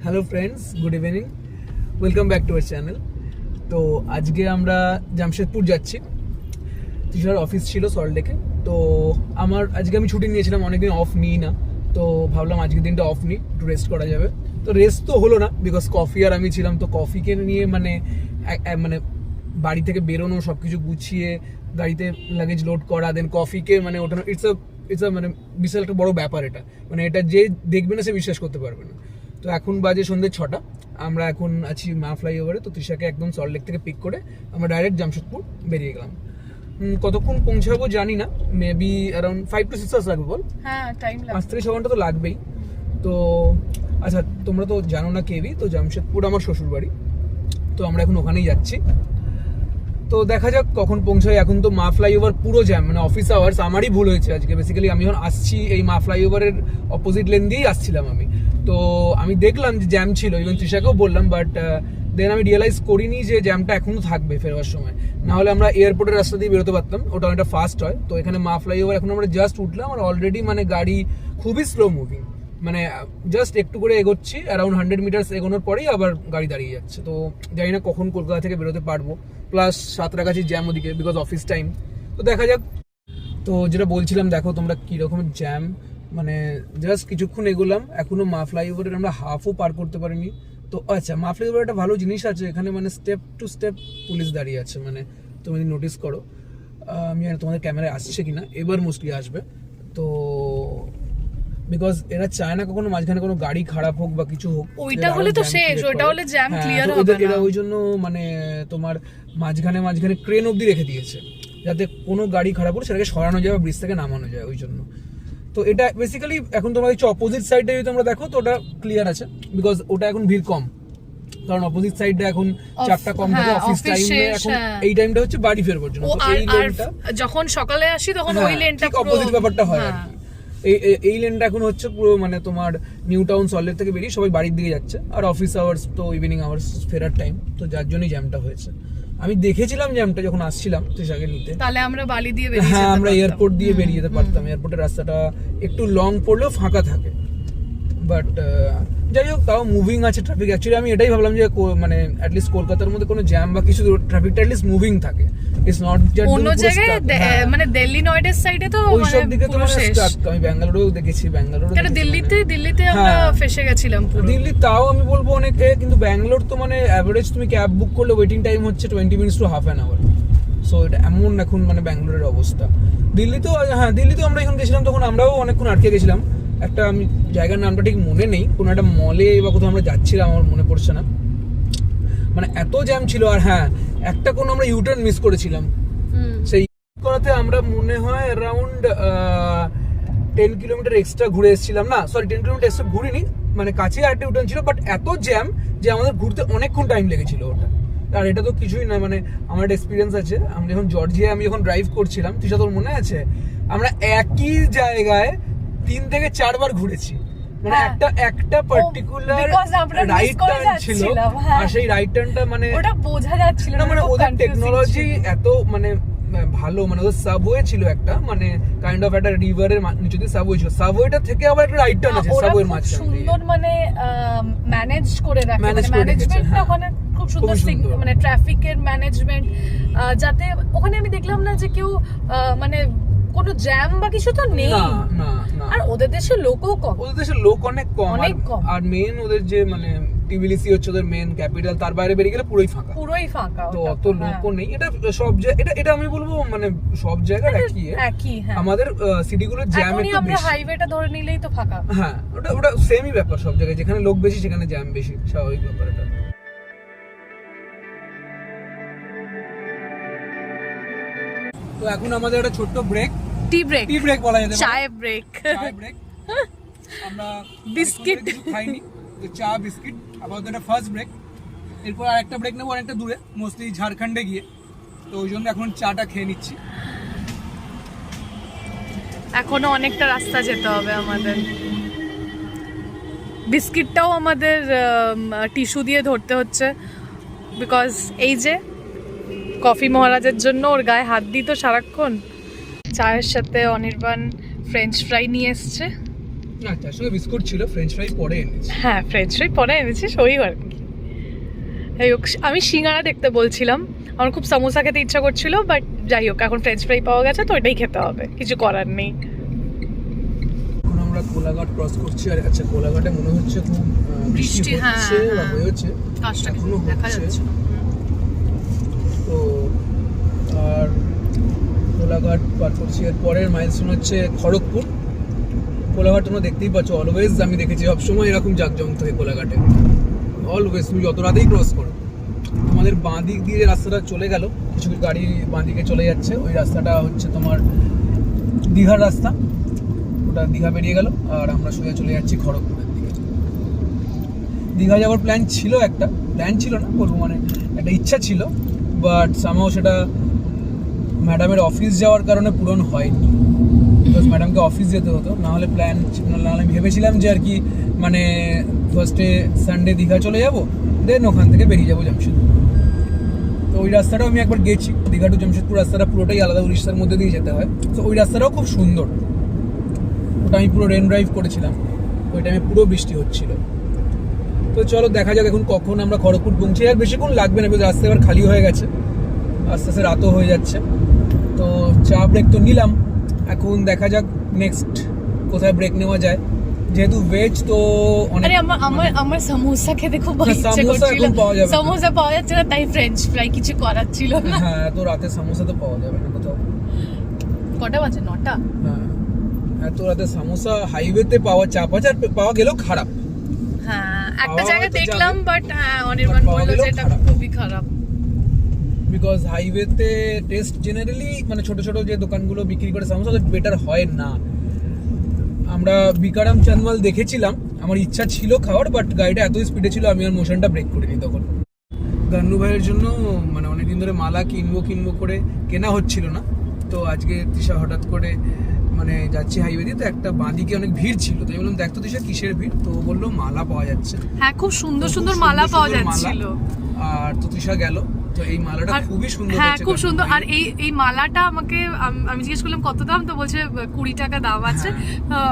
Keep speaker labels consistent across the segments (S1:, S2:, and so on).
S1: Hello friends, good evening, welcome back to our channel. তো আজকে আমরা জামশেদপুর যাচ্ছি। তিশার অফিস ছিল সল্টলেকে, তো আজকে আমি ছুটি নিয়েছিলাম, অনেকদিন অফ নিই না, তো ভাবলাম আজকের দিনটা অফ নিই, একটু রেস্ট করা যাবে। তো রেস্ট তো হলো না, বিকজ কফি আর আমি ছিলাম, তো কফিকে নিয়ে মানে বাড়ি থেকে বেরোনো, সব কিছু গুছিয়ে গাড়িতে লাগেজ লোড করা, দেন কফিকে মানে ওঠানো, ইটস মানে বিশাল একটা বড় ব্যাপার এটা। মানে এটা যে দেখবে না সে বিশ্বাস করতে পারবে না। তো এখন বাজে সন্ধ্যে 6টা, আমরা এখন আছি মা ফ্লাইওভারে। তো তৃষাকে একদম সল্টলেক থেকে পিক করে আমরা ডাইরেক্ট জামশেদপুর বেরিয়ে গেলাম। কতক্ষণ পৌঁছাবো জানি না, মেবি অ্যারাউন্ড 5 to 6 আওয়ার্স লাগবে। বল,
S2: হ্যাঁ, টাইম লাগবে,
S1: 5 থেকে 6 ঘন্টা তো লাগবেই। তো আচ্ছা, তোমরা তো জানো না কেউই, তো জামশেদপুর আমার শ্বশুর বাড়ি, তো আমরা এখন ওখানেই যাচ্ছি। তো দেখা যাক কখন পৌঁছাই। এখন তো মা ফ্লাইওভার পুরো জ্যাম, মানে অফিস আওয়ার্স। আমারই ভুল হয়েছে আজকে, বেসিক্যালি আমি যখন আসছি এই মা ফ্লাইওভারের অপোজিট লেন দিয়েই আসছিলাম আমি, তো আমি দেখলাম যে জ্যাম ছিল, ইভেন তৃষাকেও বললাম, বাট দেন আমি রিয়েলাইজ করিনি যে জ্যামটা এখনো থাকবে ফেরবার সময়। না হলে আমরা এয়ারপোর্টের রাস্তা দিয়ে বেরোতে পারতাম, ওটা অনেকটা ফাস্ট হয়। তো এখানে মা ফ্লাইওভার এখন আমরা জাস্ট উঠলাম, আর অলরেডি মানে গাড়ি খুবই স্লো মুভিং, মানে জাস্ট একটু করে এগোচ্ছি, অ্যারাউন্ড 100 মিটার্স এগোনোর পরেই আবার গাড়ি দাঁড়িয়ে যাচ্ছে। তো জানি না কখন কলকাতা থেকে বেরোতে পারবো, প্লাস সাঁতরাগাছি জ্যাম ওদিকে, বিকজ অফিস টাইম। তো দেখা যাক। তো যেটা বলছিলাম, দেখো তোমরা কীরকমের জ্যাম, মানে জাস্ট কিছুক্ষণ এগোলাম, এখনো মা ফ্লাইওভারের আমরা হাফও পার করতে পারিনি। তো আচ্ছা, মা ফ্লাইওভার একটা ভালো জিনিস আছে, এখানে মানে স্টেপ টু স্টেপ পুলিশ দাঁড়িয়ে আছে, মানে তুমি যদি নোটিস করো। আমি জানি তোমাদের ক্যামেরায় আসছে কিনা, এবার মোস্টলি আসবে। তো বিকজ এরা চায় না কখনো মাঝখানে কোনো গাড়ি খারাপ হোক বা কিছু হোক,
S2: ওইটা হলে তো শেষ, ওইটা হলে জ্যাম ক্লিয়ার হবে না।
S1: এরা ওই জন্য মানে তোমার মাঝখানে ক্রেন অবধি রেখে দিয়েছে, যাতে কোনো গাড়ি খারাপ হলে সেটাকে সরানো যায় বা ব্রিজ থেকে নামানো যায়, ওই জন্য। তো এটা বেসিক্যালি এখন তোমরা দেখছো অপোজিট সাইডে যদি তোমরা দেখো, তো ওটা ক্লিয়ার আছে, বিকজ ওটা এখন ভিড় কম, কারণ অপোজিট সাইডে এখন 4টা কম থেকে অফিস টাইমে, এখন এই টাইমটা হচ্ছে বাড়ি ফেরবার জন্য। তো এই লেনটা
S2: যখন সকালে আসি তখন ওই লেনটা
S1: অপোজিট ব্যাপারটা হয় আর কি। এই লেনটা এখন হচ্ছে পুরো মানে তোমার নিউ টাউন সল্টলেক থেকে বেরিয়ে সবাই বাড়ির দিকে যাচ্ছে, আর অফিস আওয়ার্স তো ইভিনিং আওয়ার্স ফেরার টাইম, তো যার জন্যই জ্যামটা হয়েছে। আমি দেখেছিলাম জ্যামটা যখন আসছিলাম তৃষাকে নিতে,
S2: তাহলে আমরা বালি দিয়ে বেরিয়ে
S1: হ্যাঁ আমরা এয়ারপোর্ট দিয়ে বেরিয়ে যেতে পারতাম। এয়ারপোর্টের রাস্তাটা একটু লং পড়লেও ফাঁকা থাকে, বাট যাই হোক, তাও মুভিং আছে ট্রাফিক। অ্যাকচুয়ালি আমি এটাই ভাবলাম যে মানে অ্যাটলিস্ট কলকাতার মধ্যে কোনো জ্যাম বা কিছু, ট্রাফিকটা অ্যাটলিস্ট মুভিং থাকে, ইটস নট দ্যাট
S2: অন্য জায়গায় মানে দিল্লি নয়ডার সাইডে তো
S1: ওই সব দিকে তো স্টাক। আমি ব্যাঙ্গালোরেও দেখেছি, কেন
S2: দিল্লিতে আমরা ফেসে গেছিলাম পুরো।
S1: দিল্লি তাও আমি বলবো অনেকে, কিন্তু ব্যাঙ্গালোর তো মানে অ্যাভারেজ তুমি ক্যাব বুক করলে ওয়েটিং টাইম হচ্ছে 20 minutes to half an hour। So এটা এমন এখন মানে ব্যাঙ্গালোরের অবস্থা। দিল্লিতেও, হ্যাঁ দিল্লিতেও আমরা যখন গেছিলাম তখন আমরাও অনেকক্ষণ আটকে গেছিলাম। একটা আমি জায়গার নামটা ঠিক মনে নেই, কোনো একটা মলে বা কোথাও আমরা যাচ্ছিলাম, আমার মনে পড়ছে না, মানে এত জ্যাম ছিল। আর হ্যাঁ, একটা কোনো আমরা ইউটার্ন মিস করেছিলাম, সেই করাতে আমরা মনে হয় অ্যারাউন্ড 10 কিলোমিটার এক্সট্রা ঘুরে এসেছিলাম। না সরি, 10 কিলোমিটার এক্সট্রা ঘুরিনি, মানে কাছে আরেকটা ইউটার্ন ছিল, বাট এত জ্যাম যে আমাদের ঘুরতে অনেকক্ষণ টাইম লেগেছিল ওটা। আর এটা তো কিছুই না, মানে আমার একটা এক্সপিরিয়েন্স আছে, আমি যখন জর্জিয়ায় আমি যখন ড্রাইভ করছিলাম, তৃষা তোর মনে আছে, আমরা একই জায়গায় 3 থেকে 4 বার ঘুরেছি, মানে একটা পার্টিকুলার রাইট টার্ন ছিল, আর সেই রাইট টার্নটা মানে
S2: ওটা বোঝা যাচ্ছিল না,
S1: মানে ওদের টেকনোলজি এত মানে ভালো, মানে ওদের সাবওয়ে ছিল একটা, মানে কাইন্ড অফ একটা রিভারের নিচে দিয়ে সাবওয়ে ছিল, সাবওয়েটা থেকে আবার একটা রাইট টার্ন আছে সাবওয়ের মাঝখানে,
S2: সুন্দর মানে ম্যানেজ করে রাখে, ম্যানেজমেন্টটা ওখানে খুব সুন্দর, মানে ট্রাফিকের ম্যানেজমেন্ট, যাতে ওখানে আমি দেখলাম না যে কেউ মানে কোনো জ্যাম বা কিছু তো নেই।
S1: না,
S2: আর ওদের দেশের লোকও কম,
S1: ওদের দেশের লোক অনেক কম। আর মেন ওদের যে মানে টিবিলিসি হচ্ছে ওদের মেন ক্যাপিটাল, তার বাইরে বেরিয়ে গেলে পুরোই ফাঁকা, তো অত লোকও নেই। এটা সব এটা আমি বলবো মানে সব জায়গার একই। আমাদের সিটিগুলোর জ্যাম একটু বেশি,
S2: আমরা হাইওয়েটা ধরে নিলেই তো ফাঁকা।
S1: হ্যাঁ, ওটা সেমই ব্যাপার সব জায়গায়, যেখানে লোক বেশি সেখানে জ্যাম বেশি, স্বাভাবিক ব্যাপার এটা। তো এখন আমাদের একটা ছোট্ট ব্রেক, টি ব্রেক বলা যেতে পারে,
S2: চায় ব্রেক।
S1: আমরা
S2: বিস্কিট
S1: খাইনি, তো চা বিস্কিট আপাতত এটা ফার্স্ট ব্রেক। এরপর আরেকটা ব্রেক নেবো অনেকটা দূরে, মোস্টলি ঝাড়খণ্ডে গিয়ে, তো ওই জন্য এখন চাটা খেয়ে নিচ্ছি।
S2: এখনো অনেকটা রাস্তা যেতে হবে আমাদের। বিস্কিটটাও আমাদের টিস্যু দিয়ে ধরতে হচ্ছে, বিকজ এই যে কফি মহারাজের জন্য ওর গায়ে হাত দিই তো সারাক্ষণ। চায়ের সাথে অনির্বাণ ফ্রেঞ্চ ফ্রাই নিয়ে এসছে,
S1: তার সঙ্গে বিস্কুট ছিল, ফ্রেঞ্চ ফ্রাই পরে এনেছি।
S2: হ্যাঁ, ফ্রেঞ্চ ফ্রাই পরে এনেছিস, ওই আর কি। যাই হোক, আমি সিঙ্গারা দেখতে বলছিলাম, আমার খুব সমোসা খেতে ইচ্ছা করছিল, বাট যাই হোক এখন ফ্রেঞ্চ ফ্রাই পাওয়া গেছে তো ওইটাই খেতে হবে, কিছু করার নেই।
S1: এখন আমরা কোলাঘাট ক্রস করছি, আর আচ্ছা কোলাঘাটে মনে হচ্ছে খুব বৃষ্টি হচ্ছে বা হয়েছে,
S2: কাজটা
S1: এখনো
S2: দেখা
S1: হচ্ছে।
S2: যাচ্ছে।
S1: তো আর কোলাঘাট পার করছি, এর পরের মাইলস্টোন হচ্ছে খড়গপুর। কোলাঘাট তোমরা দেখতেই পাচ্ছ, অলওয়েজ আমি দেখেছি সবসময় এরকম জাঁকজমক থাকে কোলাঘাটে, অলওয়েজ। তুমি যত রাতেই ক্রস করো, আমাদের বাঁ দিক দিয়ে যে রাস্তাটা চলে গেল, কিছু গাড়ি বাঁ দিকে চলে যাচ্ছে, ওই রাস্তাটা হচ্ছে তোমার দীঘার রাস্তা, ওটা দীঘা বেরিয়ে গেল, আর আমরা সোজা চলে যাচ্ছি খড়গপুরের দিকে। দীঘা যাওয়ার প্ল্যান ছিল না বলবো, মানে একটা ইচ্ছা ছিল, বাট সামহাও সেটা ম্যাডামের অফিস যাওয়ার কারণে পূরণ হয়নি। বিকজ ম্যাডামকে অফিস যেতে হতো, নাহলে আমি ভেবেছিলাম যে আর কি মানে ফার্স্টে সানডে দীঘা চলে যাব, দেন ওখান থেকে বেরিয়ে যাবো জামশেদপুর। তো ওই রাস্তাটাও আমি একবার গেছি, দীঘা টু জামশেদপুর রাস্তাটা পুরোটাই আলাদা, উড়িষ্যার মধ্যে দিয়ে যেতে হয়। তো ওই রাস্তাটাও খুব সুন্দর, ওটা আমি পুরো রেন ড্রাইভ করেছিলাম, ওই টাইমে পুরো বৃষ্টি হচ্ছিল। তো চলো দেখা যাক এখন কখন আমরা খড়গপুর পৌঁছি। আর বেশিক্ষণ লাগবে না, রাস্তা এবার খালি হয়ে গেছে, আস্তে আস্তে রাতও হয়ে যাচ্ছে। তো চা ব্রেক তো নিলাম, এখন দেখা যাক নেক্সট কোথায় ব্রেক নেওয়া যায়। যেহেতু ভেজ তো
S2: আরে আমার সমোসা খেতে খুব ইচ্ছে করছিল, সমোসা পাওয়া যাচ্ছে না, তাই ফ্রেঞ্চ ফ্রাই কিছু করার ছিল না।
S1: হ্যাঁ, তো রাতে সমোসা তো পাওয়া যাবে না কোথাও।
S2: কটা বাজে? 9টা।
S1: হ্যাঁ, এত রাতে সমোসা হাইওয়েতে পাওয়া চাপ আছে, আর পাওয়া গেলেও খারাপ।
S2: হ্যাঁ, একটা জায়গায় দেখলাম, বাট অনির্বাণ বলল যে এটা খুবই খারাপ।
S1: বিকজ হাইওয়েতে টেস্ট জেনারেলি মানে ছোট ছোট যে দোকানগুলো বিক্রি করে সমোসা, বেটার হয় না। আমরা বিকারাম চান্দমাল দেখেছিলাম, আমার ইচ্ছা ছিল খাওয়ার, বাট গাড়িটা এত স্পিডে ছিল আমি আর মোশনটা ব্রেক করিনি তখন। গান্নু ভাইয়ের জন্য মানে অনেকদিন ধরে মালা কিনবো করে কেনা হচ্ছিল না, তো আজকে তৃষা হঠাৎ করে মানে যাচ্ছি হাইওয়ে দিয়ে, তো একটা বাঁদিকে অনেক ভিড় ছিল, তো আমি বললাম দেখতো তৃষা কিসের ভিড়, তো ও বললো মালা পাওয়া যাচ্ছে।
S2: হ্যাঁ, খুব সুন্দর সুন্দর মালা পাওয়া যাচ্ছিল,
S1: আর তো তৃষা গেল, তো এই মালাটা খুবই সুন্দর।
S2: হ্যাঁ, খুব সুন্দর। আর এই মালাটা আমাকে আমি জিজ্ঞেস করলাম কত দাম, তো বলছে 20 টাকা দাম আছে।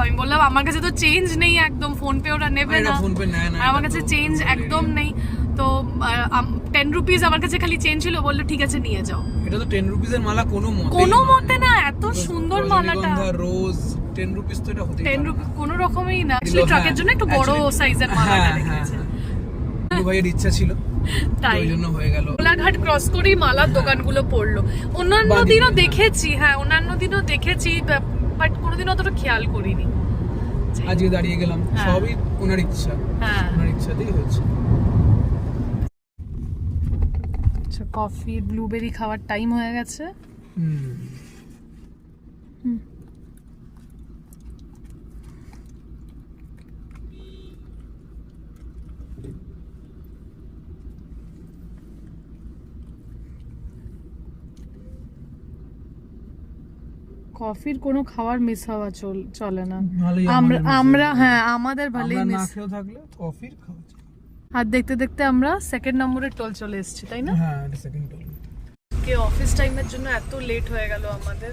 S2: আমি বললাম আমার কাছে তো চেঞ্জ নেই একদম, ফোন পে ওরা নেবে না, আমার কাছে চেঞ্জ একদম নেই। তো 10 রুপিস আমার কাছে খালি চেঞ্জ ছিল, বললো ঠিক আছে নিয়ে যাও।
S1: এটা তো 10 রুপিসের মালা
S2: কোনো মতে না, এত সুন্দর মালাটা,
S1: রোজ 10 রুপিস, তো এটা হতে
S2: 10 রুপিস কোনো রকমই না, ট্রাকের জন্য একটু বড় সাইজের মালাটা রেখেছে।
S1: ভাইয়ের ইচ্ছা ছিল,
S2: তাই
S1: ওই জন্য হয়ে গেল।
S2: কোলাঘাট ক্রস করেই মালার দোকানগুলো পড়লো। অন্যান্য দিনও দেখেছি, বাট কোনোদিন অতটা খেয়াল করিনি।
S1: আজকে দাঁড়িয়ে গেলাম, সবই ওনার ইচ্ছা, ওনার ইচ্ছাতেই হয়েছে।
S2: আচ্ছা, কফি ব্লুবেরি খাওয়ার টাইম হয়ে গেছে। কফির কোনো খাবার মিস হওয়া চলে না। আমরা হ্যাঁ, আমাদের ভালোই মিস।
S1: না খেয়ে থাকলে কফির খাওয়া।
S2: আর দেখতে দেখতে আমরা সেকেন্ড নম্বরের টোল চলে এসেছি, তাই না?
S1: হ্যাঁ, এটা সেকেন্ড টোল।
S2: কে অফিস টাইমের জন্য এত লেট হয়ে গেল আমাদের,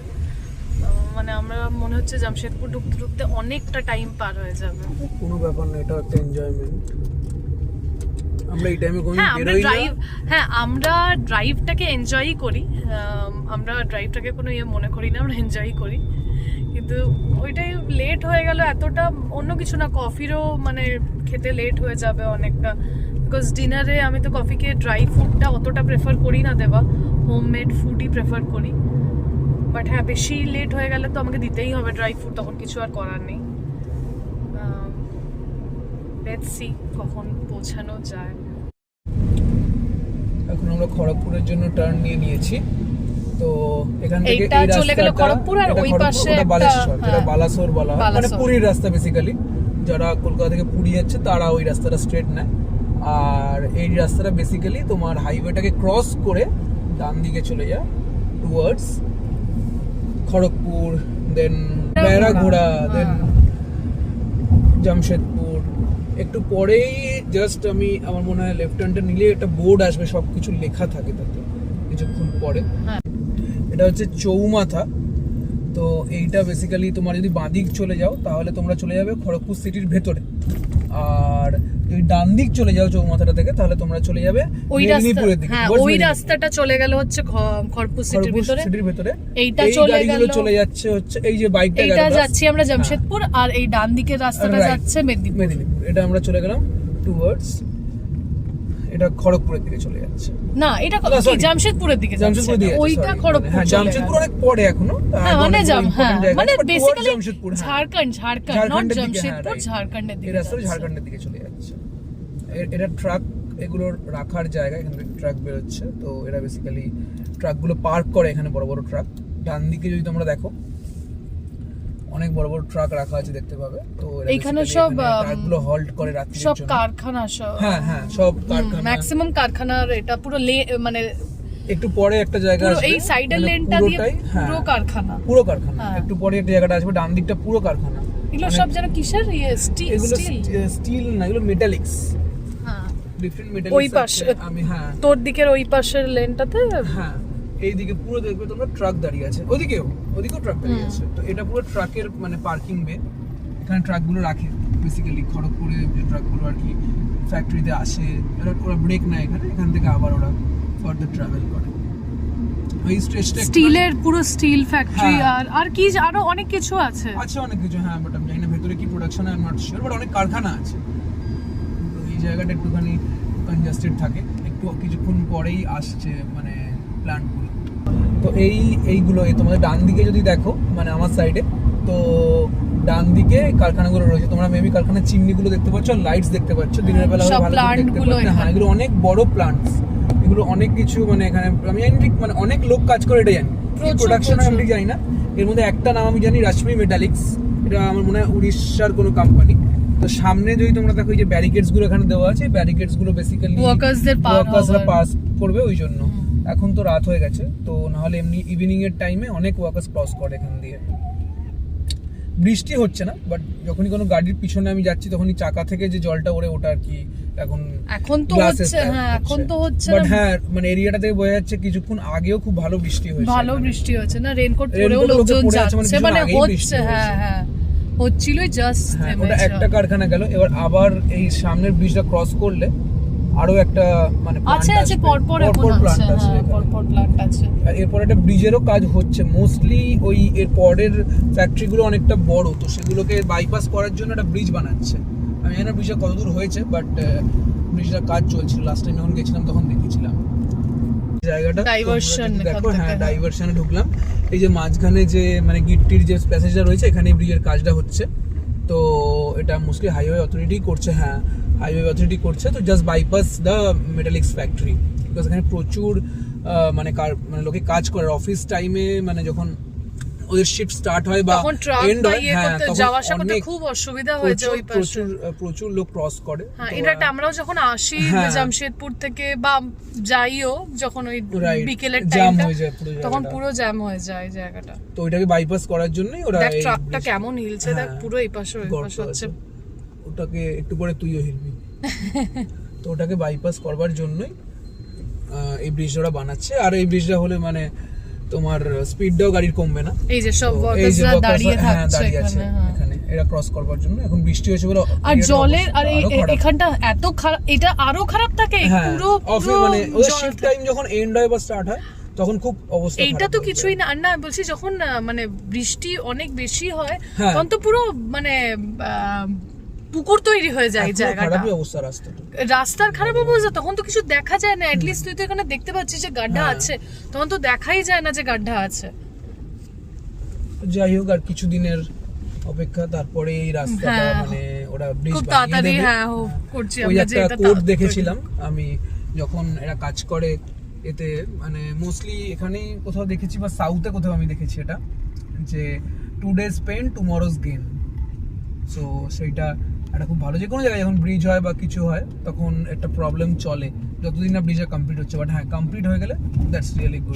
S2: মানে আমরা মনে হচ্ছে জামশেদপুর ঢুকতে ঢুকতে অনেকটা টাইম পার হয়ে যাবে।
S1: কোনো ব্যাপার না, এটা একটা এনজয়মেন্ট। আমরা এই টাইমে কোন বেরোই না।
S2: হ্যাঁ, আমরা ড্রাইভটাকে এনজয়ই করি, আমরা ড্রাইভটাকে কোনো মনে করি না, আমরা এনজয়ই করি। কিন্তু ওইটাই লেট হয়ে গেল এতটা, অন্য কিছু না, কফিরও মানে খেতে লেট হয়ে যাবে অনেকটা। বিকজ ডিনারে আমি তো কফিকে ড্রাই ফুডটা অতটা প্রেফার করি না দেওয়া, হোমমেড ফুডই প্রেফার করি। বাট হ্যাঁ, বেশি লেট হয়ে গেলে তো আমাকে দিতেই হবে ড্রাই ফুড, তখন কিছু আর করার নেই। লেটস সি কখন পৌঁছানো যায়।
S1: এখন আমরা খড়গপুরের জন্য টার্ন নিয়েছি, তো এখান থেকে
S2: এইটা চলে গেল খড়গপুর, আর ওই পাশে
S1: বালেশ্বর, যেটা বালাসোর বলা হয়, মানে পুরীর রাস্তা বেসিক্যালি। যারা কলকাতা থেকে পুরী যাচ্ছে তারা ওই রাস্তাটা স্ট্রেট নেয়, আর এই রাস্তাটা বেসিক্যালি তোমার হাইওয়েটাকে ক্রস করে ডান দিকে চলে যায় টুয়ার্ডস খড়গপুর, দেন বেড়াঘোড়া, দেন জামশেদপুর। একটু পরেই জাস্ট আমার মনে হয় লেফট হ্যান্ডে নিলে একটা বোর্ড আসবে, সবকিছু লেখা থাকে তাতে কিছুক্ষণ পরে। এটা হচ্ছে চৌমাথা, তো এইটা বেসিক্যালি তোমার যদি বাঁদিক চলে যাও তাহলে তোমরা চলে যাবে খড়গপুর সিটির ভেতরে, আর যদি ডান দিক চলে যাও চৌমাথাটা থেকে তাহলে তোমরা চলে যাবে মেদিনীপুরের দিকে।
S2: হ্যাঁ, ওই রাস্তাটা চলে গেল হচ্ছে খড়গপুর সিটির ভিতরে। এইটা
S1: চলে যাচ্ছে হচ্ছে এই যে বাইকটা
S2: এইটা যাচ্ছি আমরা জামশেদপুর, আর এই ডান দিকের রাস্তাটা যাচ্ছে মেদিনীপুর।
S1: এটা আমরা চলে গেলাম টুয়ার্ডস, এটা খড়গপুরের দিকে চলে যাচ্ছে।
S2: না, এটা জামশেদপুরের দিকে যাচ্ছে, ওইটা খড়গপুর।
S1: হ্যাঁ, জামশেদপুর অনেক পরে এখনো,
S2: মানে বেসিক্যালি ঝাড়খণ্ড নট জামশেদপুর, ঝাড়খণ্ডের দিকে,
S1: ঝাড়খণ্ডের দিকে চলে যাচ্ছে। এটা ট্রাক এগুলো রাখার জায়গা, এখান থেকে ট্রাক বেরোচ্ছে, তো এরা বেসিক্যালি ট্রাকগুলো পার্ক করে এখানে, বড় বড় ট্রাক। ডান দিকে যদি তোমরা দেখো অনেক বড় বড় ট্রাক রাখা আছে দেখতে পাবে। তো
S2: এখানে সব
S1: ট্রাকগুলো হল্ট করে রাত্রির জন্য,
S2: সব কারখানা, সব
S1: হ্যাঁ সব কারখানা,
S2: ম্যাক্সিমাম কারখানার এটা পুরো মানে
S1: একটু পরে একটা জায়গা আছে
S2: এই সাইডের লেনটা দিয়ে পুরো কারখানা,
S1: একটু পরে একটা জায়গাটা আসবে, ডান দিকটা পুরো কারখানা।
S2: এগুলো সব যেন কিসের
S1: স্টিল না, এগুলো মেটালিক্স, হ্যাঁ ডিফারেন্ট মেটালিক্স।
S2: ওই পাশে
S1: আমি হ্যাঁ
S2: তোর দিকের ওই পাশের লেনটাতে,
S1: হ্যাঁ এইদিকে পুরো দেখবে তোমরা ট্রাক দাঁড়িয়ে আছে, ওদিকেও ট্রাক দাঁড়িয়ে আছে। তো এটা পুরো ট্রাকের মানে পার্কিং বে, এখানে ট্রাকগুলো রাখে বেসিক্যালি খড়গপুরে যে ট্রাকগুলো আর কি ফ্যাক্টরিতে আসে, ওরা ব্রেক নেয় এখান থেকে আবার ওরা ফার্দার ট্রাভেল করে। ওই স্ট্রেচটা
S2: স্টিলের পুরো স্টিল ফ্যাক্টরি, আর কি আরো অনেক কিছু আছে
S1: অনেক কিছু, হ্যাঁ বাট আমি জানি না ভেতরে কি production I am not sure, but অনেক কারখানা আছে। তো এই জায়গাটা একটুখানি কনজাস্টেড থাকে, একটু কিছুক্ষণ পরেই আসছে মানে প্ল্যান্টগুলো। তো এইগুলো তোমাদের ডান দিকে যদি দেখো, মানে আমার সাইডে, তো ডান দিকে কারখানাগুলো রয়েছে। তোমরা মেবি কারখানার চিমনিগুলো দেখতে পাচ্ছ, লাইটস দেখতে পাচ্ছ, দিনের বেলা ভালো দেখতে পাচ্ছ। হ্যাঁ, এগুলো অনেক বড় প্লান্টস, এগুলো অনেক কিছু, মানে এখানে আমি জানি ঠিক মানে অনেক লোক কাজ করে এটা জানি, প্রোডাকশন আমি ঠিক জানি না। এর মধ্যে একটা নাম আমি জানি, রাশমি মেটালিক্স, এটা আমার মনে হয় উড়িষ্যার কোনো কোম্পানি। তো সামনে যদি তোমরা দেখো এই যে ব্যারিকেডস গুলো এখানে দেওয়া আছে, ব্যারিকেডস গুলো বেসিক্যালি ওয়ার্কার্সরা পাস করবে ওই জন্য। এখন তো রাত হয়ে গেছে, তো নাহলে এমনি ইভিনিং এর টাইমে অনেক ওয়ার্কার্স ক্রস করে এখান দিয়ে। বৃষ্টি হচ্ছে না, বাট যখনই কোনো গাড়ির পিছনে আমি যাচ্ছি তখনই চাকা থেকে যে জলটা ওড়ে ওটা আর কি এখন
S2: তো হচ্ছে, হ্যাঁ এখন তো হচ্ছে,
S1: বাট হ্যাঁ মানে এরিয়াটা থেকে বোঝা যাচ্ছে কিছুক্ষণ আগেও খুব ভালো বৃষ্টি হয়েছে,
S2: না রেইনকোট পরেও লোকজন যাচ্ছে, মানে হচ্ছে, হ্যাঁ হচ্ছিল জাস্ট।
S1: ওটা একটা কারখানা গেল, এবার আবার এই সামনের ব্রিজটা ক্রস করলে আরো একটা মানে
S2: আছে পরপর প্ল্যান্ট আছে।
S1: আর এরপর একটা ব্রিজেরও কাজ হচ্ছে, মোস্টলি ওই এর পরের ফ্যাক্টরিগুলো অনেকটা বড়, তো সেগুলোকে বাইপাস করার জন্য একটা ব্রিজ বানাচ্ছে। আমি জানি না ব্রিজটা কতদূর হয়েছে, বাট ব্রিজটার কাজ চলছিল, লাস্ট টাইম যখন গেছিলাম তখন দেখেছিলাম জায়গাটা। দেখো হ্যাঁ, ডাইভারশনে ঢুকলাম। এই যে মাঝখানে যে মানে গিট্টির যে প্যাসেজটা রয়েছে, এখানে ব্রিজের কাজটা হচ্ছে। তো এটা মোস্টলি হাইওয়ে অথরিটি করছে, হ্যাঁ হাইওয়ে অথরিটি করছে। তো just bypass the metallics factory, because এখানে প্রচুর মানে লোকে কাজ করে অফিস টাইমে, মানে যখন ওদের শিফট স্টার্ট হয় বা এন্ড হয়, হ্যাঁ
S2: যাওয়া আসা করতে খুব অসুবিধা হয়ে যায়, ওই পাশে
S1: প্রচুর লোক ক্রস করে।
S2: হ্যাঁ, এটা আমরাও যখন আসি জামশেদপুর থেকে বা যাইও, যখন ওই বিকেলের টাইমটা, তখন পুরো জ্যাম হয়ে যায় জায়গাটা।
S1: তো ওইটাকে বাইপাস করার জন্যই ওরা
S2: দেখ ট্রাকটা কেমন হিলছে, দেখ পুরো এই পাশে ওই পাশে হচ্ছে।
S1: ওটাকে একটু পরে তুইও হিলবি। তো ওটাকে বাইপাস করবার জন্যই এই ব্রিজটা ওরা বানাচ্ছে। আর এই ব্রিজটা হলে মানে তোমার স্পিডটাও গাড়ির কমবে না।
S2: এই যে সব ওয়ার্কার্সরা দাঁড়িয়ে থাকছে
S1: এখানে, এরা ক্রস করবার জন্য। এখন বৃষ্টি হয়েছে বলে
S2: আর জলের, আর এখানটা এত খারাপ, এটা আরো খারাপ থাকে পুরো
S1: মানে ওই শিফট টাইম যখন এন্ড হয় বা স্টার্ট হয় তখন খুব অবস্থা খারাপ।
S2: এইটা তো কিছুই না, আর না বলছি যখন মানে বৃষ্টি অনেক বেশি হয় তখন তো পুরো মানে পুকুর তৈরি হয়ে যায় জায়গাটা, রাস্তার খারাপ অবস্থা, তখন তো কিছু দেখা যায় না। অ্যাটলিস্ট তুই তো এখানে দেখতে পাচ্ছিস যে গাড্ডা আছে, তখন তো দেখাই যায় না যে গাড্ডা আছে।
S1: যাই হোক, আর কিছু দিনের অপেক্ষা, তারপরে এই রাস্তাটা মানে ওরা ব্রিজ
S2: খুব তাড়াতাড়ি করছি আমরা। যে এটা
S1: কোড দেখেছিলাম আমি যখন এরা কাজ করে, এতে মানে মোস্টলি এখানেই কোথাও দেখেছি বা সাউথে কোথাও আমি দেখেছি এটা, যে today's pain tomorrow's gain. So সেইটা একটা খুব ভালো, যে কোনো জায়গায় যখন ব্রিজ হয় বা কিছু হয় তখন একটা প্রবলেম চলে যতদিন না ব্রিজটা কমপ্লিট হচ্ছে। বাট হ্যাঁ, কমপ্লিট হয়ে গেলে দ্যাটস রিয়েলি গুড,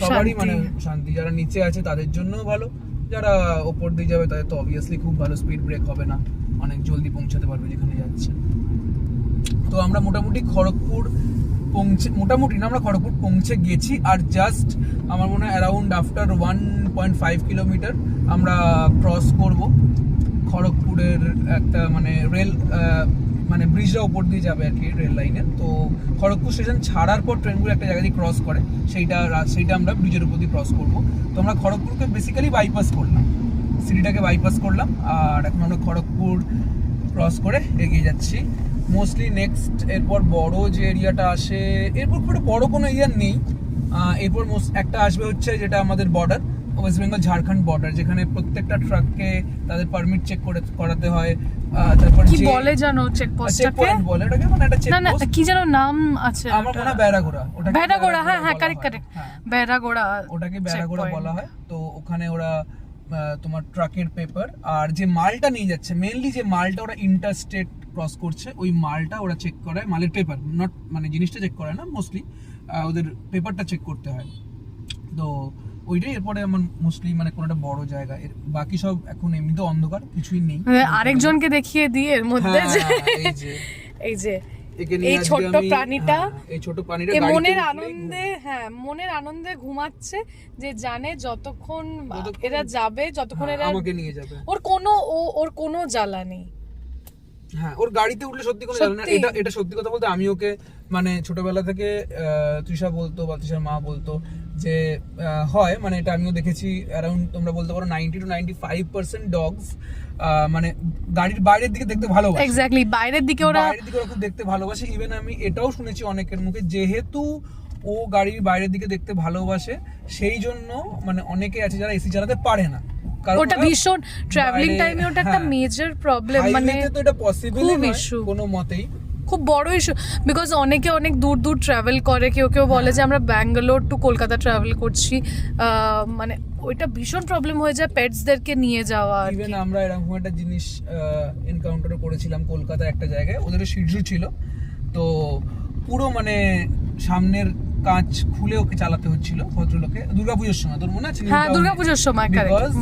S1: সবারই মানে শান্তি। যারা নিচে আছে তাদের জন্যও ভালো, যারা ওপর দিয়ে যাবে তাদের তো অবভিয়াসলি খুব ভালো, স্পিড ব্রেক হবে না, অনেক জলদি পৌঁছাতে পারবে যেখানে যাচ্ছে। তো আমরা মোটামুটি খড়গপুর পৌঁছে, মোটামুটি না আমরা খড়গপুর পৌঁছে গেছি, আর জাস্ট আমার মনে হয় অ্যারাউন্ড আফটার 1.5 কিলোমিটার আমরা ক্রস করব খড়গপুরের একটা মানে রেল মানে ব্রিজের ওপর দিয়ে যাবে আর কি, রেল লাইনের। তো খড়গপুর স্টেশন ছাড়ার পর ট্রেনগুলো একটা জায়গা দিয়ে ক্রস করে, সেইটা আমরা ব্রিজের উপর দিয়ে ক্রস করবো। তো আমরা খড়গপুরকে বেসিক্যালি বাইপাস করলাম, সিটিটাকে বাইপাস করলাম, আর এখন আমরা খড়গপুর ক্রস করে এগিয়ে যাচ্ছি। মোস্টলি নেক্সট এরপর বড় যে এরিয়াটা আসে, এরপর খুব একটা বড় কোনো এরিয়া নেই। এরপর একটা আসবে হচ্ছে যেটা আমাদের border, West Bengal Jharkhand border, যেখানে প্রত্যেকটা ট্রাককে তাদের পারমিট চেক করাতে হয়। তারপর
S2: কি বলে জানো চেকপোস্টটাকে
S1: বলে ওটাকে, মানে একটা
S2: না না
S1: চেকপোস্ট,
S2: কি যেন নাম আছে,
S1: আমার মনে হয় বেড়াগোড়া, ওটাকে
S2: বেড়াগোড়া, হ্যাঁ হ্যাঁ
S1: বলা
S2: কারেক্ট
S1: হয়।
S2: কারেক্ট,
S1: হ্যাঁ,
S2: বেড়াগোড়া,
S1: ওটাকে বেড়াগোড়া বলা হয়। তো ওখানে ওরা তোমার ট্রাকের পেপার আর যে মালটা নিয়ে যাচ্ছে, মেইনলি যে মালটা ওরা ইন্টারস্টেট ক্রস করছে, ওই মালটা ওরা চেক করে, মালের পেপার, নট মানে জিনিসটা চেক করে না, মোস্টলি ওদের পেপারটা চেক করতে হয়। তো ওইটাই এরপরে আমার মোস্টলি মানে কোনো একটা বড় জায়গা, বাকি সব এখন এমনিতে অন্ধকার, কিছুই নেই।
S2: আরেকজনকে দেখিয়ে দিয়ে এর মধ্যে
S1: হ্যাঁ,
S2: এই যে
S1: একে নিয়ে
S2: এই
S1: আজকে
S2: ছোট্ট
S1: আমি-
S2: প্রাণীটা,
S1: হ্যাঁ, এই ছোট প্রাণীটা
S2: এ
S1: গাড়িতে
S2: মনের
S1: উঠলেই
S2: আনন্দে, হ্যাঁ মনের আনন্দে ঘুমাচ্ছে, যে জানে যতক্ষণ
S1: যতক্ষণ-
S2: এরা যাবে, যতক্ষণ
S1: হ্যাঁ,
S2: এরা
S1: আমাকে নিয়ে যাবে।
S2: ওর কোনো জ্বালা নেই।
S1: হ্যাঁ, ওর গাড়িতে উঠলে সত্যি কোনো জানে না।
S2: সত্যি।
S1: এটা সত্যি কথা বলতে, আমি ওকে মানে ছোটবেলা থেকে তৃষা বলতো বা তৃষার মা বলতো যে হয়, মানে এটা আমিও দেখেছি, অ্যারাউন্ড তোমরা বলতে পারো 90 to 95% ডগস মানে গাড়ির বাইরের দিকে দেখতে ভালোবাসে।
S2: এক্স্যাক্টলি, বাইরের দিকে ওরা
S1: খুব দেখতে ভালোবাসে। ইভেন আমি এটাও শুনেছি অনেকের মুখে, যেহেতু ও গাড়ির বাইরের দিকে দেখতে ভালোবাসে, সেই জন্য মানে অনেকে আছে যারা এসি চালাতে পারে না, কারণ
S2: ওটা ভীষণ ট্রাভেলিং টাইমে ওটা একটা মেজর প্রবলেম, মানে
S1: তো এটা পসিবল
S2: খুব
S1: নয়
S2: issue।
S1: কোনো মতেই।
S2: খুব বড় ইস্যু, বিকজ অনেকে অনেক দূর দূর ট্রাভেল করে, কেউ কেউ বলে যে আমরা ব্যাঙ্গালোর টু কলকাতা ট্রাভেল করছি, মানে ওইটা ভীষণ প্রবলেম হয়ে যায় পেটসদেরকে নিয়ে যাওয়া।
S1: ইভেন আমরা এরকম একটা জিনিস এনকাউন্টার করেছিলাম কলকাতার একটা জায়গায়, ওদের শিশু ছিল, তো পুরো মানে সামনের কাঁচ খুলে ওকে চালাতে হচ্ছিল ভদ্রলোকে, দুর্গাপুজোর সময়, তোর মনে আছে?
S2: হ্যাঁ দুর্গাপুজোর সময়,
S1: বিকজ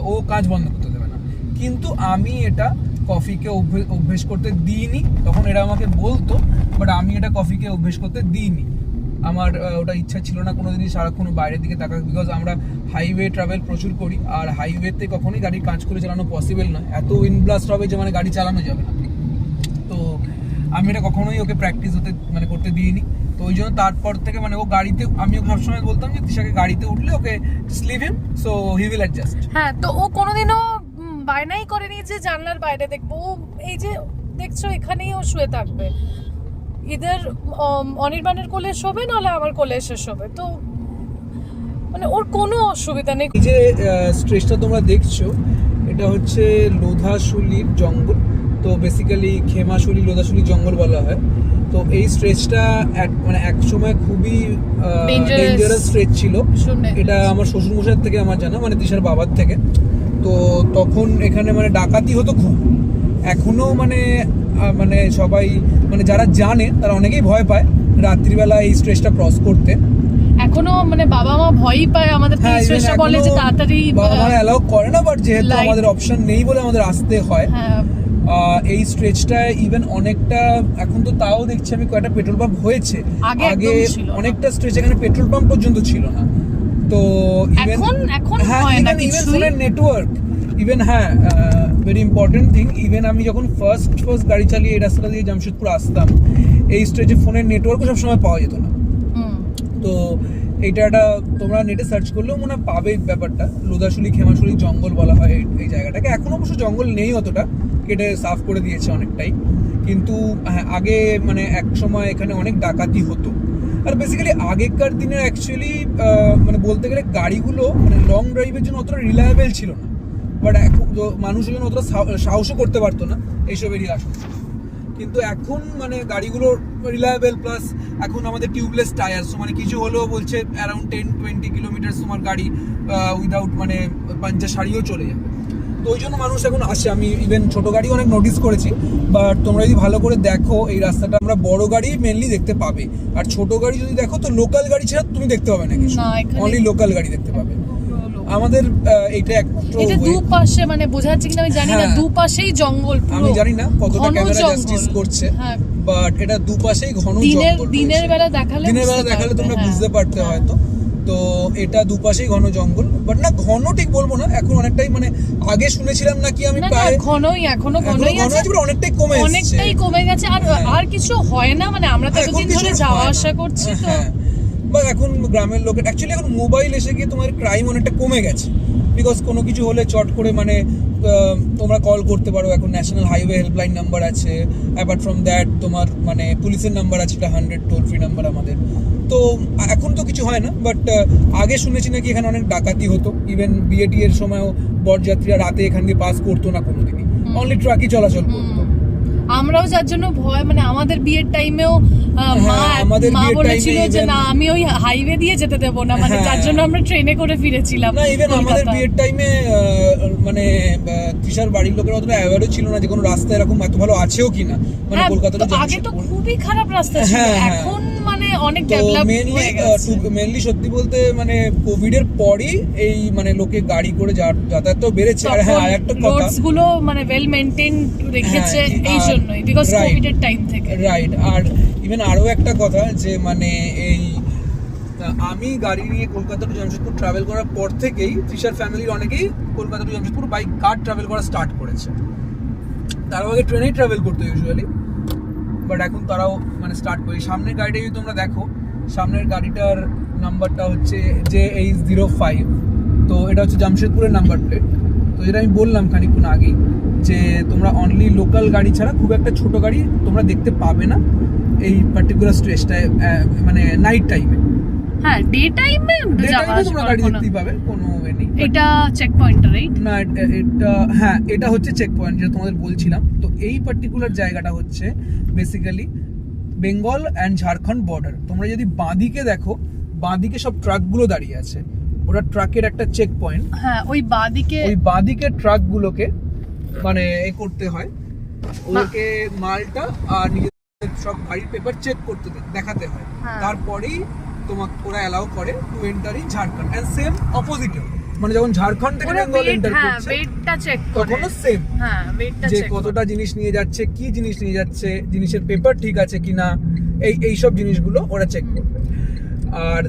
S1: ও কাঁচ বন্ধ করতে দেবে না। কিন্তু আমি এটা কফিকে অভ্যেস করতে দিইনি, তখন এরা আমাকে বলতো, বাট আমি এটা কফিকে অভ্যেস করতে দিইনি। আমার ওটা ইচ্ছা ছিল না কোনোদিনই সারাক্ষণ বাইরের দিকে তাকা, বিকজ আমরা হাইওয়ে ট্রাভেল প্রচুর করি, আর হাইওয়েতে কখনোই গাড়ির কাঁচ খুলে চালানো পসিবল নয়, এত উইন্ড ব্লাস্ট হবে যে মানে গাড়ি চালানো যাবে না। তো আমি এটা কখনোই ওকে প্র্যাকটিস মানে করতে দিইনি। তো ওই জন্য তারপর থেকে মানে ও গাড়িতে, আমি ওকে সবসময় বলতাম যে তিশাকে গাড়িতে উঠলে ওকে leave him, so he will adjust.
S2: হ্যাঁ, তো ও কোনোদিনও বায়নাই করেনি যে জানলার বাইরে দেখবো, ও এই যে দেখছো এখানেই ও শুয়ে থাকবে, ইদার অনির্বাণের কোলে শোবে, নাহলে আমার কোলে এসে শোবে, তো মানে ওর কোনো অসুবিধা নেই।
S1: এই যে স্ট্রেচটা তোমরা দেখছো, এটা হচ্ছে লোধাশুলির জঙ্গল, তো বেসিক্যালি খেমাশুলি লোধাশুলি জঙ্গল বলা হয়। তো এই স্ট্রেচটা মানে এক সময় খুবই ডেঞ্জারাস স্ট্রেচ ছিল, এটা আমার শ্বশুরমশাইয়ের থেকে আমার জানা, মানে তিশার বাবার থেকে। তো তখন এখানে মানে ডাকাতি হতো খুব, এখনো মানে মানে সবাই মানে যারা জানে তারা অনেকেই ভয় পায় রাত্রিবেলা এই স্ট্রেচটা ক্রস করতে।
S2: এখনো মানে বাবা মা ভয়ই পায় আমাদের, এসে বলে যে তাড়াতাড়ি,
S1: বাবা মা অ্যালাউ করে না, বাট যেহেতু আমাদের অপশন নেই বলে আমাদের আসতে হয়। এই স্ট্রেচটা ইভেন অনেকটা, এখন তো তাও দেখছি আমি কয়েকটা পেট্রোল পাম্প হয়েছে, আগে অনেকটা স্ট্রেচ এখানে পেট্রোল পাম্প পর্যন্ত ছিল না। তো
S2: এখন হয় না কিছু,
S1: ফোনের নেটওয়ার্ক, ইভেন হ্যাঁ ভেরি ইম্পর্টেন্ট থিং, ইভেন আমি যখন ফার্স্ট গাড়ি চালিয়ে এই রাস্তাটা দিয়ে জামশেদপুর আসতাম, এই স্ট্রেচে ফোনের নেটওয়ার্কও সবসময় পাওয়া যেত না। তো এইটা একটা তোমরা নেটে সার্চ করলেও মনে হয় পাবে ব্যাপারটা, লোধাশুলি খেমাশুলি জঙ্গল বলা হয় এই জায়গাটাকে। এখন অবশ্য জঙ্গল নেই অতটা, কেটে সাফ করে দিয়েছে অনেকটাই, কিন্তু হ্যাঁ আগে মানে এক সময় এখানে অনেক ডাকাতি হতো। আর বেসিক্যালি আগেকার দিনের অ্যাকচুয়ালি মানে বলতে গেলে গাড়িগুলো মানে লং ড্রাইভের জন্য অতটা রিলায়েবল ছিল না, বাট এখন তো মানুষজন অতটা সাহসও করতে পারতো না এইসব এরিয়া আসলে। কিন্তু এখন মানে গাড়িগুলো রিলায়েবল, প্লাস এখন আমাদের টিউবলেস টায়ার, মানে কিছু হলেও বলছে অ্যারাউন্ড 10-20 কিলোমিটার তোমার গাড়ি উইদাউট মানে পাঞ্চার সারিয়েও চলে যাবে। তো ওই জন্য মানুষ এখন আসে। আমি ইভেন ছোট গাড়ি অনেক নোটিস করেছি, বাট তোমরা যদি ভালো করে দেখো এই রাস্তাটা আমরা বড় গাড়ি মেনলি দেখতে পাবে, আর ছোট গাড়ি যদি দেখো তো লোকাল গাড়ি ছাড়া তুমি দেখতে পাবে না কিছু, অনলি লোকাল গাড়ি দেখতে পাবে। আমাদের এইটা একটু
S2: এটা দুপাশে মানে বোঝা যাচ্ছে কিনা আমি জানি না, দুপাশেই জঙ্গল পুরো।
S1: আমি জানি না কতটা
S2: ঘন
S1: ক্যামেরা
S2: জঙ্গল।
S1: জাস্টিস করছে,
S2: হ্যাঁ।
S1: বাট এটা দুপাশেই ঘন জঙ্গল।
S2: দিনের বেলা দেখালে
S1: তোমরা বুঝতে পারতে হয়তো। তো এটা দুপাশেই ঘন জঙ্গল, বাট না ঘন ঠিক বলবো না, এখন অনেকটাই মানে আগে শুনেছিলাম নাকি আমি প্রায়
S2: ঘনই এখনো ঘনই আছে,
S1: অনেকটাই কমে এসেছে,
S2: অনেকটাই কমে গেছে। আর কিছু হয় না, মানে আমরা তো এতদিন ধরে যাওয়া আসা করছি তো।
S1: বা এখন গ্রামের লোকের অ্যাকচুয়ালি এখন মোবাইল এসে গিয়ে তোমার ক্রাইম অনেকটা কমে গেছে, বিকজ কোনো কিছু হলে চট করে মানে তোমরা কল করতে পারো। এখন ন্যাশনাল হাইওয়ে হেল্পলাইন নাম্বার আছে, অ্যাপার্ট ফ্রম দ্যাট তোমার মানে পুলিশের নাম্বার আছে, এটা 100 টোল ফ্রি নাম্বার আমাদের। তো এখন তো কিছু হয় না, বাট আগে শুনেছি নাকি এখানে অনেক ডাকাতি হতো। ইভেন বিয়েটি এর সময়ও বরযাত্রীরা রাতে এখান দিয়ে পাস করতো না কোনোদিনই, অনলি ট্রাকই চলাচল করতো।
S2: আমরাও যার জন্য ভয়, মানে আমাদের বিয়ের টাইমেও মা বলেছিল যে না আমি ওই হাইওয়ে দিয়ে যেতে দেবো না, মানে যার জন্য আমরা ট্রেনে করে ফিরেছিলাম।
S1: না ইভেন আমাদের বিয়ের টাইমে মানে তৃষার বাড়ির লোকের অতটা অ্যাওয়ারও ছিল না যে কোনো রাস্তা এরকম এত ভালো আছেও কিনা, মানে কলকাতাতে
S2: আগে তো খুবই খারাপ রাস্তা ছিল, এখন মানে অনেক ডেভেলপ হয়ে গেছে।
S1: মেইনলি সত্যি বলতে মানে কোভিড এর পরই এই মানে লোকে গাড়ি করে যাতায়াত বেড়েছে। আর হ্যাঁ আরেকটা কথা,
S2: রোডস গুলো মানে ওয়েল মেইনটেইন রেখেছে এই জন্যই, বিকজ কোভিড এর টাইম থেকে।
S1: রাইট। আর ইভেন আরো একটা কথা যে মানে এই আমি গাড়ি নিয়ে কলকাতা টু জামশেদপুর ট্রাভেল করার পর থেকেই তৃষার ফ্যামিলির অনেকেই Kolkata to Jamshedpur by car travel করা স্টার্ট করেছে। তারাও আগে ট্রেনেই ট্রাভেল করতো ইউজুয়ালি, বাট এখন তারাও মানে স্টার্ট করি। সামনের গাড়িটা যদি তোমরা দেখো, সামনের গাড়িটার নাম্বারটা হচ্ছে JH05, তো এটা হচ্ছে জামশেদপুরের নাম্বার প্লেট। তো যেটা আমি বললাম খানিকক্ষণ আগেই যে তোমরা অনলি লোকাল গাড়ি ছাড়া খুব একটা ছোট গাড়ি তোমরা দেখতে পাবে না এই পার্টিকুলার স্ট্রেচটায়, মানে নাইট টাইমে।
S2: হ্যাঁ, ডে টাইমে
S1: তোমরা গাড়ি দেখতেই পাবে, কোনো ওয়ে নেই।
S2: এটা চেক পয়েন্ট রাইট?
S1: না এটা হ্যাঁ এটা হচ্ছে চেক পয়েন্ট যেটা তোমাদের বলছিলাম। তো এই পার্টিকুলার জায়গাটা হচ্ছে basically Bengal and Jharkhand border. তোমরা যদি বাঁদিকে দেখো, বাঁদিকে সব ট্রাকগুলো দাঁড়িয়ে আছে, ওটা ট্রাকের একটা চেক পয়েন্ট।
S2: হ্যাঁ, ওই বাঁদিকে
S1: ট্রাকগুলোকে মানে এই করতে হয়, ওদেরকে মালটা আর নিজেদের সব গাড়ির পেপার চেক করতে দেখাতে হয়, তারপরেই তোমাকে ওরা অ্যালাউ করে to enter in Jharkhand. And same অপোজিটে, মানে যখন ঝাড়খণ্ড থেকে বেঙ্গল এন্টার করছে
S2: ওয়েটটা চেক করে,
S1: তখনও সেম
S2: ওয়েটটা
S1: যে
S2: চেক
S1: কতটা জিনিস নিয়ে যাচ্ছে, কি জিনিস নিয়ে যাচ্ছে, জিনিসের পেপার ঠিক আছে কিনা, এই সব জিনিসগুলো ওরা চেক করবে। আর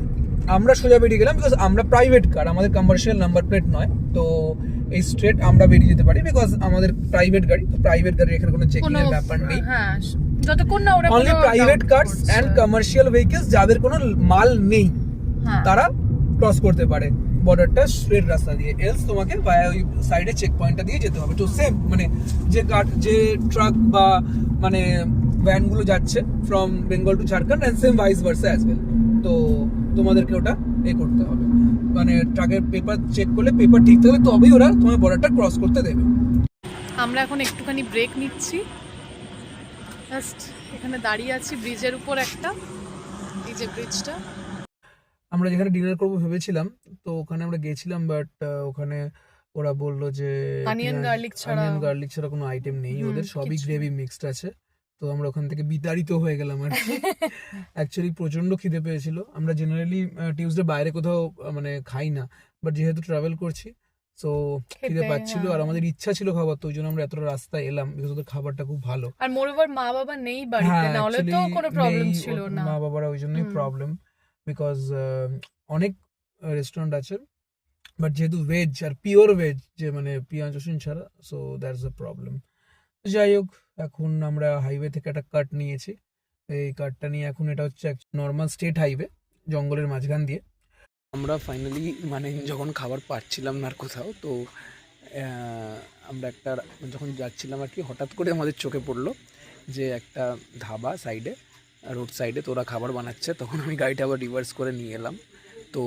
S1: আমরা সোজা বেরিয়ে গেলাম, বিকজ আমরা প্রাইভেট কার, আমাদের কমার্শিয়াল নাম্বার প্লেট নয়, তো এই স্ট্রেট আমরা বেরিয়ে যেতে পারি বিকজ আমাদের প্রাইভেট গাড়ি। তো প্রাইভেট গাড়ির এখানে কোনো চেকিং এর ব্যাপার নেই,
S2: যতক্ষণ না ওরা
S1: only private cars and commercial vehicles যাদের কোনো মাল নেই তারা ক্রস করতে পারে বর্ডারটা স্ট্রেট রাস্তা দিয়ে, এলস তোমাকে ভায়া ওই সাইডে চেক পয়েন্টটা দিয়ে যেতে হবে। তো সেম মানে যে ট্রাক বা মানে ভ্যানগুলো যাচ্ছে from Bengal to Jharkhand and same vice versa as well, তো তোমাদেরকে ওটা করতে হবে, মানে ট্রাকের পেপার চেক করলে পেপার ঠিক থাকলে তবেই ওরা তোমার বর্ডারটা ক্রস করতে দেবে।
S2: আমরা এখন একটুখানি ব্রেক নিচ্ছি, জাস্ট এখানে দাঁড়িয়ে আছি ব্রিজের উপর একটা, এই যে ব্রিজটা।
S1: আমরা যেখানে ডিনার করবো ভেবেছিলাম, তো ওখানে আমরা গেছিলাম, বাট ওখানে ওরা বললো যে
S2: অনিয়ন গার্লিক
S1: ছাড়া কোনো আইটেম নেই ওদের, সবই গ্রেভি মিক্সড আছে। তো আমরা ওখান থেকে বিতাড়িত হয়ে গেলাম আর কি। অ্যাকচুয়ালি প্রচন্ড খিদে পেয়েছিল। আমরা জেনারেলি টিউসডে বাইরে কোথাও মানে খাই না, বাট যেহেতু ট্রাভেল করছি সো খিদে পাচ্ছিল আর আমাদের ইচ্ছা ছিল খাবার, তো ওই জন্য আমরা এতটা রাস্তা এলাম, বিকজ ওদের খাবারটা খুব ভালো।
S2: আর মোরওভার মা বাবা নেই বাড়িতে, না হলে তো কোনো প্রবলেম ছিল না।
S1: মা বাবারা ওই জন্যই প্রবলেম, বিকজ অনেক রেস্টুরেন্ট আছে, বাট যেহেতু ভেজ আর পিওর ভেজ, যে মানে পেঁয়াজ রসুন ছাড়া, সো দ্যাটস দ্য প্রবলেম। যাই হোক, এখন আমরা হাইওয়ে থেকে একটা কাট নিয়েছি, এই কাটটা নিয়ে এখন এটা হচ্ছে নর্মাল স্টেট হাইওয়ে জঙ্গলের মাঝখান দিয়ে। আমরা ফাইনালি মানে যখন খাবার পাচ্ছিলাম না আর কোথাও, তো আমরা একটা যখন যাচ্ছিলাম আর কি, হঠাৎ করে আমাদের চোখে পড়লো যে একটা ধাবা সাইডে, রোড সাইডে, তো ওরা খাবার বানাচ্ছে। তখন আমি গাড়িটা আবার রিভার্স করে নিয়ে এলাম, তো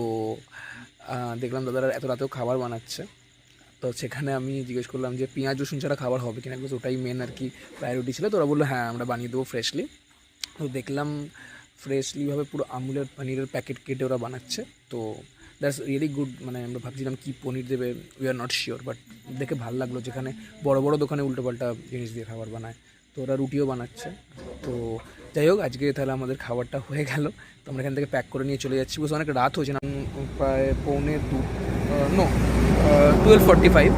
S1: দেখলাম দাদারা এত রাতেও খাবার বানাচ্ছে। তো সেখানে আমি জিজ্ঞেস করলাম যে পেঁয়াজ রসুন ছাড়া খাবার হবে কিনা, বিকজ ওটাই মেন আর কি প্রায়োরিটি ছিল। তো ওরা বললো হ্যাঁ আমরা বানিয়ে দেবো ফ্রেশলি। তো দেখলাম ফ্রেশলিভাবে পুরো আমুলের পনিরের প্যাকেট কেটে ওরা বানাচ্ছে, তো দ্যাটস রিয়েলি গুড। মানে আমরা ভাবছিলাম কি পনির দেবে, we are not sure, but দেখে ভালো লাগলো যেখানে বড় বড় দোকানে উল্টোপাল্টা জিনিস দিয়ে খাবার বানায়, তো ওরা রুটিও বানাচ্ছে। তো যাই হোক, আজকে তাহলে আমাদের খাবারটা হয়ে গেল, তো আমরা এখান থেকে প্যাক করে নিয়ে চলে যাচ্ছি, বিকজ অনেক রাত হয়েছে না, প্রায় 1:45 নো 12:45।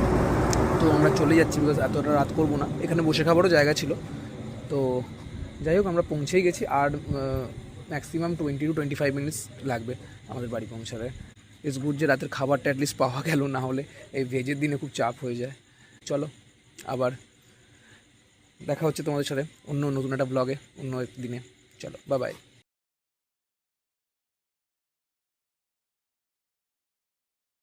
S1: তো আমরা চলে যাচ্ছি, বিকজ এতটা রাত করবো না, এখানে বসে খাবারও জায়গা ছিল। তো যাই হোক আমরা পৌঁছেই গেছি, আর ম্যাক্সিমাম 20 to 25 মিনিটস লাগবে আমাদের বাড়ি পৌঁছাতে। ইটস গুড যে রাতের খাবারটা অ্যাটলিস্ট পাওয়া গেল, না হলে এই ভেজের দিনে খুব চাপ হয়ে যায়। চলো আবার দেখা হচ্ছে তোমাদের সাথে অন্য নতুন একটা ব্লগে অন্য এক দিনে। চলো বাই বাই।